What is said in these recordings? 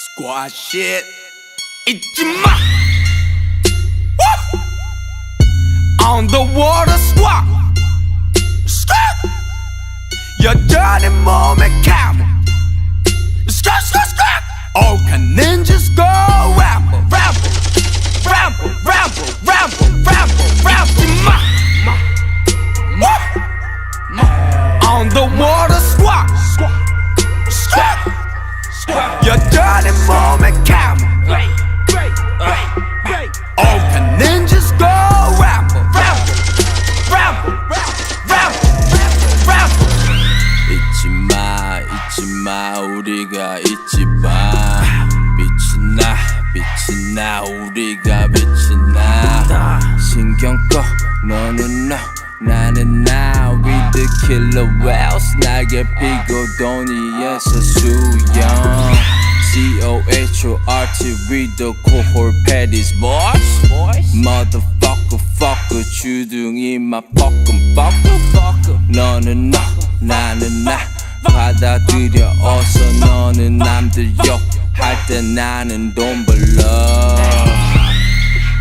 Squad shit. 잊지 마. On the water squad. 여전히 몸에 camel. All can ninjas go ramble, ramble, ramble, ramble, ramble, ramble, ramble. On the water squad. 여전히 몸에 camel. All can ninjas go ramble, ramble, ramble, ramble, ramble. 잊지 마, 우리가 잊지 마. 빛이 나, 우리가 빛이 나. 신경 꺼, 너는 너, 나는 나. We the killer whales, 날개 펴고 도니에서 수영. C-O-H-O-R-T, we the cohort patties, boys. Motherfucker, fucker, 주둥이 막 fucker. 너는 너, 나는 나. 받아들여 어서 너는 남들 욕할 때 나는 돈 벌러.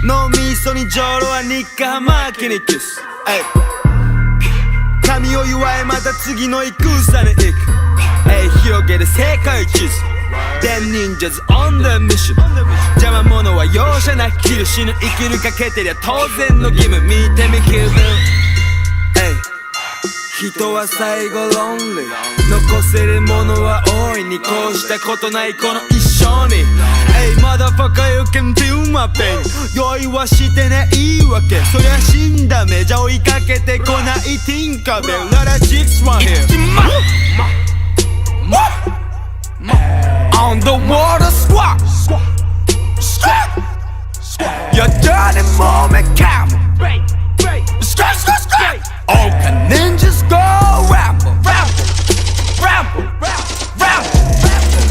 너 미소니 저러하니까 막히니 키스.髪を祝いまた次の戦に行く。広げる世界地図。Then ninjas on the mission。邪魔者は容赦なく切る。死ぬ生きるかけてりゃ当然の義務。見てみ気分。人は最後ロンリー。残せるものは大いにこうしたことないこの一生に。Motherfucker you can feel my pain。用意はしてねいいわけ。そりゃ死んだ目じゃ追いかけてこないティンカベル。Let us chicks one here。On the water squad. 여전히 몸에 camel. All can ninjas go ramble, ramble, ramble, ramble,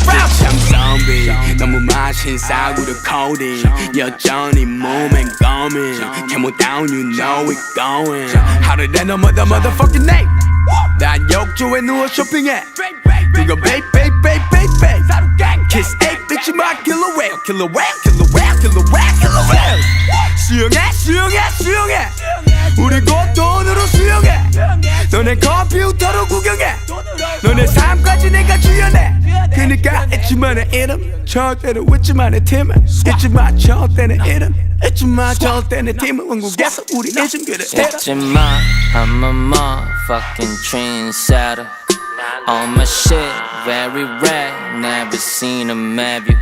ramble. 참 zombie 너무 마신 싸구려 codeine. 여전히 몸엔 coming. Camel down you know it going. Hotter than a motherfucking name. 난 욕조에 누워 쇼핑해. 그거 babe babe babe babe babe. Kiss 8 bitch my killer whale. Killer whale killer whale killer whale killer whale. 수영해 우리 곧 돈으로 수영해. 너네 컴퓨터로 구경해. 너네 삶까지 내가 주연해. 그니까 잊지 마 내 이름. 절대로 잊지 마 내 팀은. 잊지 마 절대 내 이름. 잊지 마 절대 내 팀은. 왕국에서 우리 잊음 그래. 잊지 마 I'm a motherfucking trendsetter. All my shit very rare. Never seen a map you.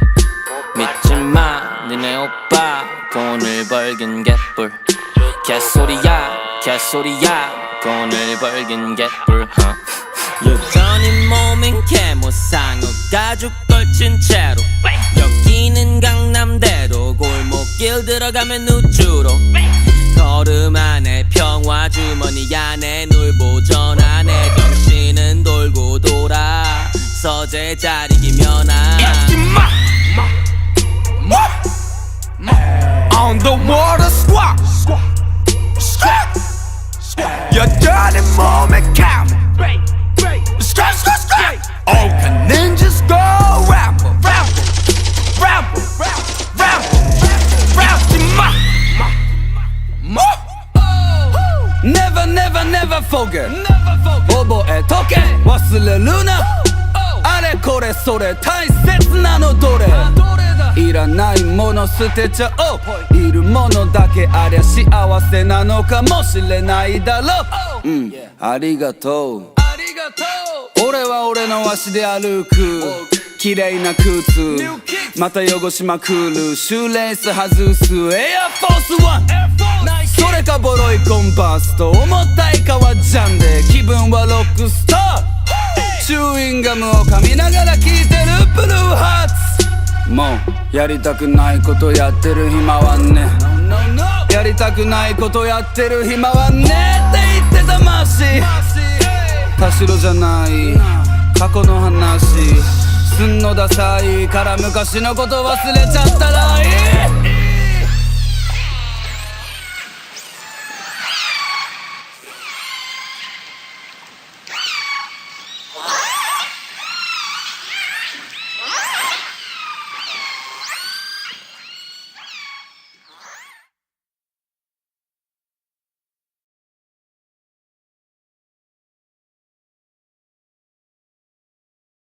믿지 마 니네 오빠 돈을 벌긴 개뿔. 개소리야 돈을 벌긴 개뿔. 여전히 몸엔 개모상어 가죽 걸친 채로. 여기는 강남대로 골목길 들어가면 우주로. 걸음 안에 평화 주머니 안에 놀보전 안에 정신은 돌고 돌아. 서재 자리기면 잊지 마. On the water squad. 여전히 몸에 camel. All can ninjas go ramble, ramble, ramble, ramble, ramble. Never forget. 오버에 토끼忘れるな。あれこれそれ大切なのどれ。いらないもの捨てちゃおう。いるものだけありゃ幸せなのかもしれないだろう。ありがとう。俺は俺の足で歩く。綺麗な靴また汚しまくる。シューレース外すエアフォースワン。それかボロいコンパスと重たい革ジャンで気分はロックスター。チューインガムを噛みながら聴いてるブルーハーツ。もうやりたくないことやってる暇はね。やりたくないことやってる暇はねって言ってたマシ。田代じゃない過去の話すんのダサいから昔のこと忘れちゃったらいい。